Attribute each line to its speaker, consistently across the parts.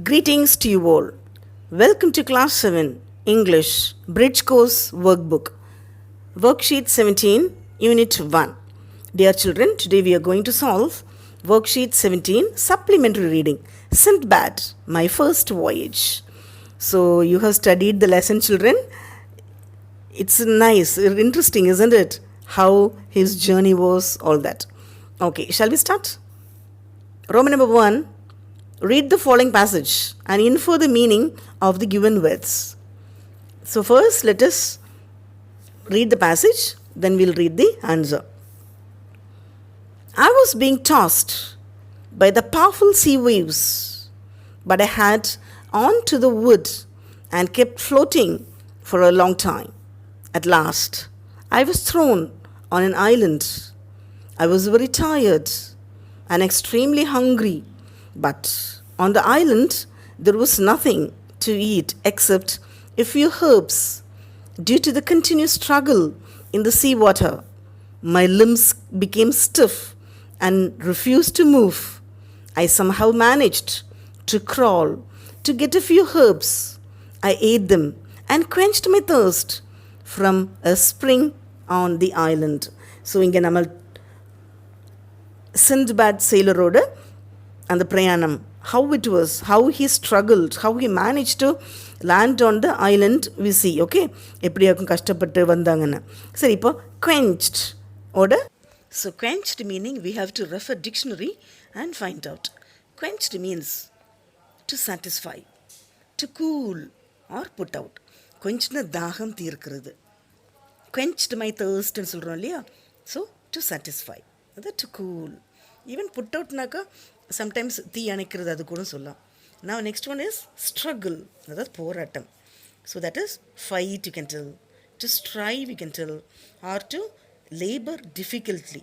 Speaker 1: Greetings to you all. Welcome to Class 7 English Bridge Course Workbook, Worksheet 17, Unit 1. Dear children, today we are going to solve Worksheet 17, Supplementary Reading, Sindbad, My First Voyage. So, you have studied the lesson, children. It's nice, interesting, isn't it? How his journey was, all that. Okay, shall we start? Roman number 1. Read the following passage and infer the meaning of the given words. So first let us read the passage, then we'll read the answer. I was being tossed by the powerful sea waves, but I had on to the wood and kept floating for a long time. At last, I was thrown on an island. I was very tired and extremely hungry. But on the island, there was nothing to eat except a few herbs. Due to the continuous struggle in the seawater, my limbs became stiff and refused to move. I somehow managed to crawl to get a few herbs. I ate them and quenched my thirst from a spring on the island. So, இங்கே நம்ம Sindbad sailor and the Prayanam, how it was, how he struggled, how he managed to land on the island we see, okay? எப்படியாக்கும் கஷ்டப்பட்டு வந்தாங்கன்னு. சரி, இப்போ quenched ஓட. So quenched meaning we have to refer dictionary and find out. Quenched means to satisfy, to cool or put out. quenched தாகம் தீர்க்கிறது. quenched my thirst ன்னு சொல்கிறோம் இல்லையா? So to satisfy, அது to cool. Even put out naka sometimes தீ அணைக்கிறது அது கூட சொல்லலாம். Now next one is struggle, அதாவது போராட்டம். So that is fight you can tell, to strive you can tell, or to labor difficultly.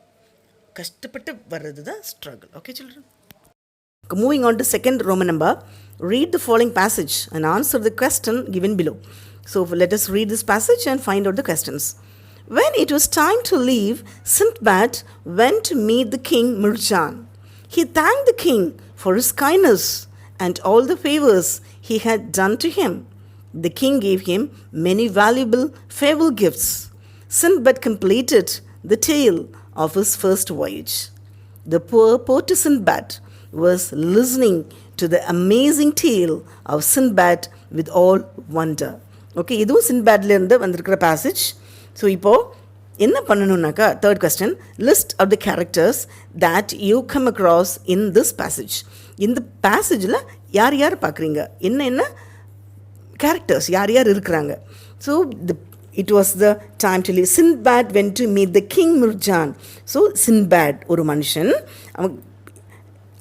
Speaker 1: கஷ்டப்பட்டு வர்றது தான் struggle. Okay children? Moving on to second Roman number, read the following passage and answer the question given below. So let us read this passage and find out the questions. When it was time to leave, Sindbad went to meet the king Mirjan. He thanked the king for his kindness and all the favors he had done to him. The king gave him many valuable farewell gifts. Sindbad completed the tale of his first voyage. The poor porter Sindbad was listening to the amazing tale of Sindbad with all wonder. Okay, இதுவும் Sindbadல இருந்து வந்திருக்கிற passage. So இப்போது என்ன பண்ணணுன்னாக்கா third question, list of the characters that you come across in this passage. இந்த பேசேஜில் யார் யார் பார்க்குறீங்க, என்ன கேரக்டர்ஸ் யார் யார் இருக்கிறாங்க. So it was the time to leave. Sinbad went to meet the king Mirjan. So Sinbad ஒரு மனுஷன், அவன்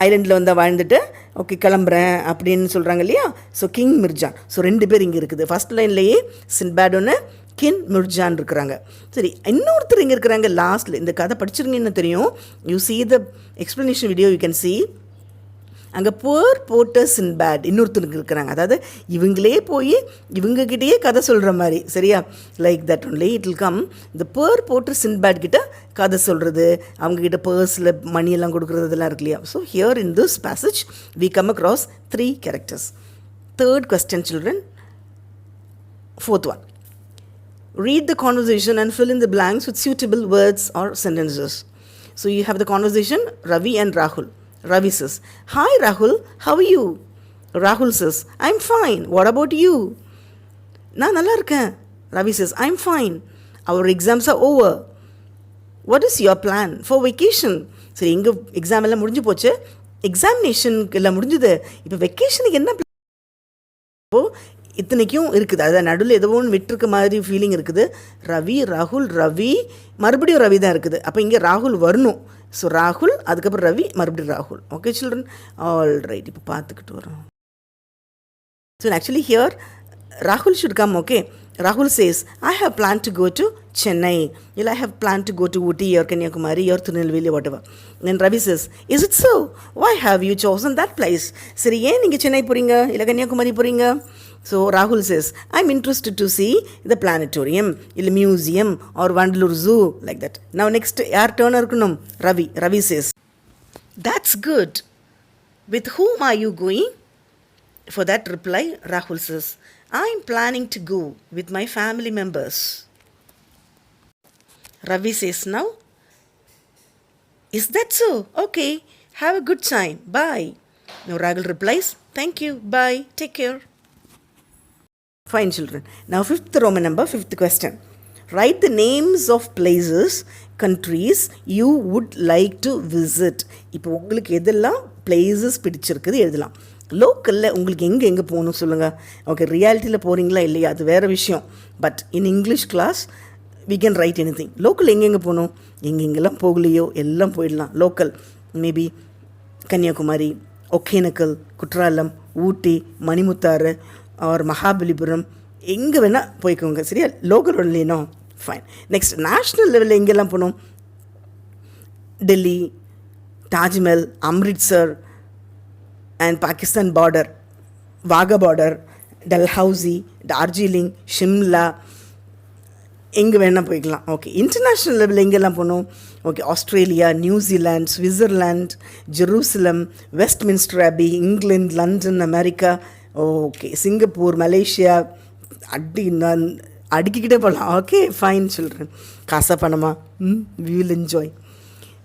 Speaker 1: ஐலண்டில் வந்து வாழ்ந்துட்டு ஓகே கிளம்புறேன் அப்படின்னு சொல்கிறாங்க இல்லையா. So king Mirjan. ஸோ ரெண்டு பேர் இங்கே இருக்குது. ஃபஸ்ட் லைன்லேயே சின்பேட் ஒன்று, கின் மிர்ஜான் இருக்கிறாங்க. சரி, இன்னொருத்தர் இங்கே இருக்கிறாங்க லாஸ்ட்டில். இந்த கதை படிச்சிருங்கன்னு தெரியும். You see the explanation video, you can see. அங்கே புவர் போர்ட்டர் சின்பேட் இன்னொருத்தருக்கு இருக்கிறாங்க. அதாவது இவங்களே போய் இவங்ககிட்டயே கதை சொல்கிற மாதிரி, சரியா? Like that only it will come. இந்த புவர் போர்ட்டர் சின்பேட் கிட்ட கதை சொல்கிறது, அவங்கக்கிட்ட பர்ஸில் மணியெல்லாம் கொடுக்குறது, இதெல்லாம் இருக்கு இல்லையா. So here in this passage we come across 3 characters. Third question children, fourth one. Read the conversation and fill in the blanks with suitable words or sentences. So you have the conversation, Ravi and Rahul. Ravi says, "Hi Rahul, how are you?" Rahul says, "I'm fine. What about you?" "நான் நல்லா இருக்கேன்." Ravi says, "I'm fine. Our exams are over. What is your plan for vacation?" சரி, எங்கள் exam எல்லாம் முடிஞ்சு போச்சு, எக்ஸாமினேஷனுக்கு எல்லாம் முடிஞ்சுது, இப்போ வெக்கேஷனுக்கு என்ன இத்தனைக்கும் இருக்குது. அதான் நடுவில் ஏதோ ஒன்று விட்டுருக்க மாதிரி ஃபீலிங் இருக்குது. ரவி, ராகுல், ரவி, மறுபடியும் ரவி தான் இருக்குது. அப்போ இங்கே ராகுல் வரணும். ஸோ ராகுல், அதுக்கப்புறம் ரவி, மறுபடியும் ராகுல். Okay children, all right. இப்போ பார்த்துக்கிட்டு வரோம். ஸோ ஆக்சுவலி ஹியர் ராகுல் should come. Okay, Rahul says, "I have planned to go to Chennai. I have planned to go to Ooty or Kanyakumari or Tirunelveli, whatever." Then Ravi says, "Is it so? Why have you chosen that place?" சரி, ஏன் நீங்கள் சென்னை போகிறீங்க இல்லை கன்னியாகுமரி போகிறீங்க? So Rahul says, "I'm interested to see the planetarium, இல்லை museum or Vandalur Zoo, like that." Now next, யார் turn இருக்கணும்? Ravi. Ravi says, "That's good. With whom are you going?" For that reply, Rahul says, I'm planning to go with my family members. Ravi says now, is that so? Okay, have a good time. Bye. Now Rahul replies, thank you. Bye. Take care. Fine, children. Now, fifth Roman number, fifth question. Write the names of places, countries you would like to visit. இப்போ உங்களுக்கு எதெல்லாம் places பிடிச்சிருக்குது எழுதலாம். லோக்கலில் உங்களுக்கு எங்கே போகணும் சொல்லுங்கள். ஓகே, ரியாலிட்டியில் போகிறீங்களா இல்லையா அது வேறு விஷயம். But in English class we can write anything. Local எங்கெங்கே போகணும், எங்கெங்கெல்லாம் போகலையோ எல்லாம் போயிடலாம். Local maybe Kanyakumari, Hogenakkal, Courtallam, Ooty, Manimuthar or Mahabalipuram, எங்கே வேணால் போய்க்கோங்க. சரியா? லோக்கல் இல்லைனோ ஃபைன். நெக்ஸ்ட் நேஷ்னல் லெவலில் எங்கெல்லாம் போகணும்? Delhi, Taj Mahal, Amritsar and Pakistan border, Wagah border, Dalhousie, Darjeeling, Shimla, எங்கே வேணால் போய்க்கலாம். ஓகே, இன்டர்நேஷ்னல் லெவலில் எங்கெல்லாம் போகணும்? Okay, Australia, New Zealand, Switzerland, Jerusalem, Westminster Abbey, England, London, America, okay, Singapore, Malaysia, அடுக்கிக்கிட்டே போகலாம். Okay fine children. காசா பணமா? We will enjoy.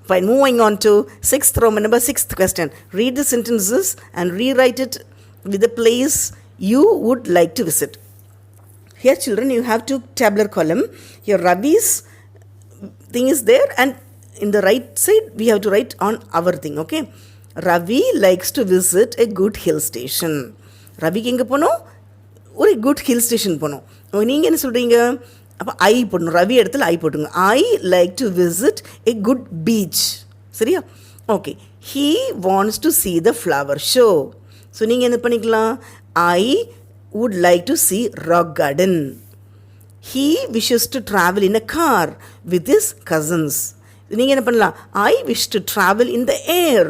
Speaker 1: Fine, moving on to sixth Roman number, sixth question. Read the sentences and rewrite it with the place you would like to visit. Here children, you have two tabular column. Here Ravi's thing is there, and in the right side we have to write on our thing. Okay, Ravi likes to visit a good hill station. ரவிக்கு எங்கே போகணும்? ஒரு good hill station போகணும். நீங்கள் என்ன சொல்கிறீங்க? அப்போ ஐ போடணும். ரவி இடத்துல ஐ போட்டுங்க. I like to visit a good beach. சரியா? Okay, he wants to see the flower show. So நீங்கள் என்ன பண்ணிக்கலாம்? ஐ would like to see rock garden. He wishes to travel in a car with his cousins. நீங்கள் என்ன பண்ணலாம்? I wish to travel in the air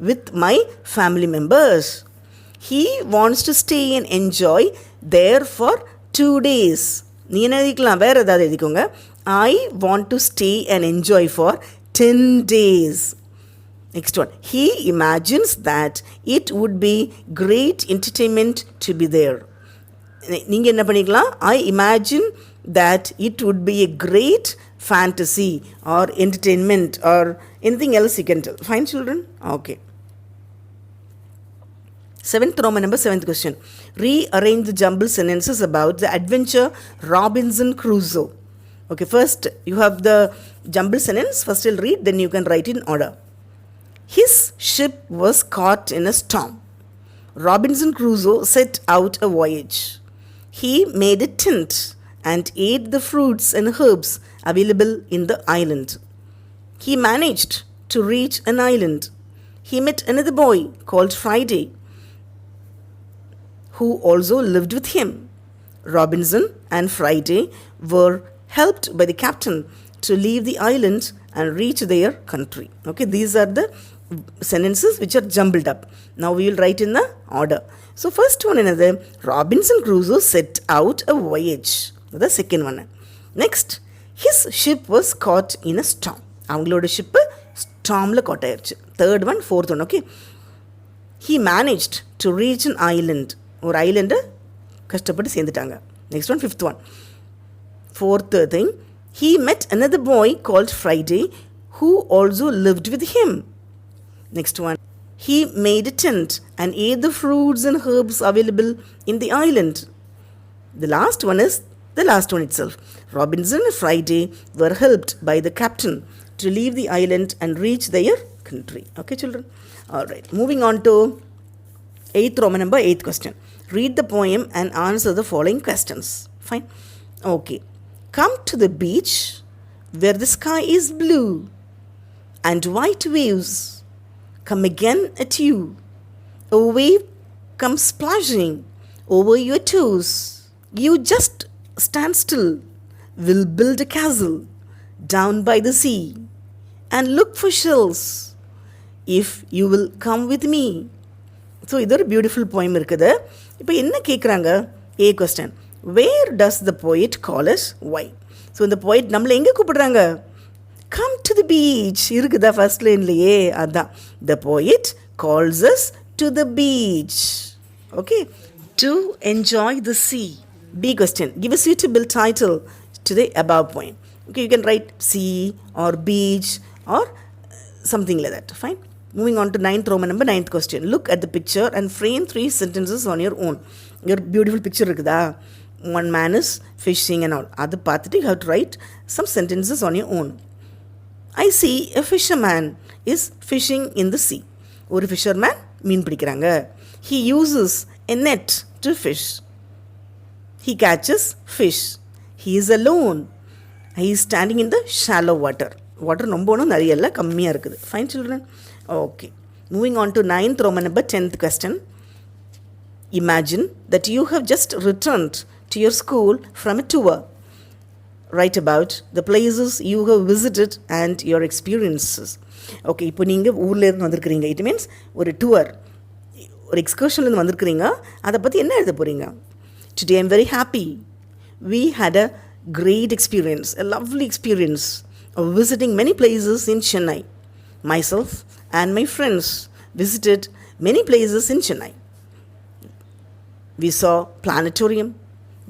Speaker 1: with my family members. He wants to stay and enjoy there for 2 days. நீ என்ன எழுதிக்கலாம்? வேறு ஏதாவது எழுதிக்கோங்க. I want to stay and enjoy for 10 days. Next one. He imagines that it would be great entertainment to be there. நீங்கள் என்ன பண்ணிக்கலாம்? I imagine that it would be a great fantasy or entertainment or anything else you can tell. Fine children? Okay. Seventh Roman number, seventh question. Rearrange the jumbled sentences about the adventure Robinson Crusoe. Okay, first you have the jumbled sentence. First you'll read, then you can write in order. His ship was caught in a storm. Robinson Crusoe set out a voyage. He made a tent and ate the fruits and herbs available in the island. He managed to reach an island. He met another boy called Friday, who also lived with him. Robinson and Friday were helped by the captain to leave the island and reach their country. Okay, these are the sentences which are jumbled up. Now we will write in the order. So first one another, Robinson Crusoe set out a voyage. The second one. Next, his ship was caught in a storm. அவங்களோட ship stormல caught ஆயிருச்சு. Third one, fourth one. Okay, he managed to reach an island. ஒரு ஐலண்டை கஷ்டப்பட்டு சேர்ந்துட்டாங்க. Next one, fifth one. Fourth thing, he met another boy called Friday who also lived with him. Next one, he made a tent and ate the fruits and herbs available in the island. The last one is the last one itself. Robinson and Friday were helped by the captain to leave the island and reach their country. Okay children? Alright, moving on to 8th Roman number, 8th question. Read the poem and answer the following questions. Fine. Okay. Come to the beach where the sky is blue and white waves come again at you. A wave comes splashing over your toes. You just stand still. We'll build a castle down by the sea and look for shells if you will come with me. So இது ஒரு beautiful poem இருக்குது. இப்போ என்ன கேட்குறாங்க? ஏ question, வேர் டஸ் த போயிட் கால் as Y? So இந்த போயிட் நம்மளை எங்கே கூப்பிடுறாங்க? கம் டு தி பீச் இருக்குதா ஃபர்ஸ்ட் லைன்லையே? அதுதான், த போயிட் calls us to the beach. Okay. To enjoy the sea. B question. Give a suitable title to the above poem. Okay, you can write sea or beach or something like that. Fine. Moving on to Roman number 9th question. Look at the picture and frame 3 sentences on your own. Your beautiful picture இருக்குதா? One man is fishing and all. அது பார்த்துட்டு you have to write some sentences on your own. I see a fisherman is fishing in the sea. ஒரு fisherman மீன் பிடிக்கிறாங்க. He uses a net to fish. He catches fish. He is alone. He is standing in the shallow water. Water ரொம்ப ஒன்றும் நிறைய இல்லை, கம்மியாக இருக்குது. Fine children? Okay. Moving on to Roman number 10th question. Imagine that you have just returned to your school from a tour. Write about the places you have visited and your experiences. Okay, இப்போ நீங்கள் ஊர்லேருந்து வந்திருக்கிறீங்க. It means ஒரு tour, ஒரு எக்ஸ்கர்ஷன்லேருந்து வந்திருக்கிறீங்க. அதை பற்றி என்ன எழுத போகிறீங்க? Today I'm very happy. We had a great experience, a lovely experience of visiting many places in Chennai. Myself and my friends visited many places in Chennai. We saw planetarium,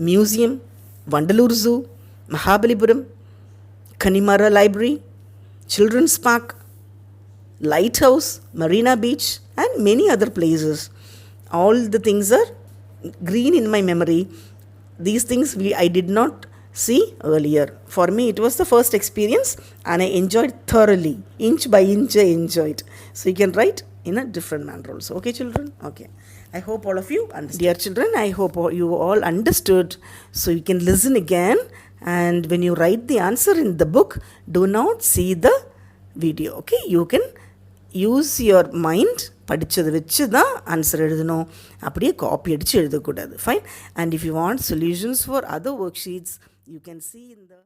Speaker 1: museum, Vandalur Zoo, Mahabalipuram, Kanimara Library, Children's Park, Lighthouse, Marina Beach, and many other places. All the things are green in my memory. These things I did not see earlier. For me, it was the first experience and I enjoyed thoroughly. Inch by inch, I enjoyed. So you can write in a different manner also. Okay, children? Okay. I hope all of you understood. Dear children, I hope you all understood. So you can listen again. And when you write the answer in the book, do not see the video. Okay? You can use your mind. படித்ததை வச்சு தான் answer எழுதணும். அப்படியே copy அடித்து எழுதக்கூடாது. Fine. And if you want solutions for other worksheets, you can see in the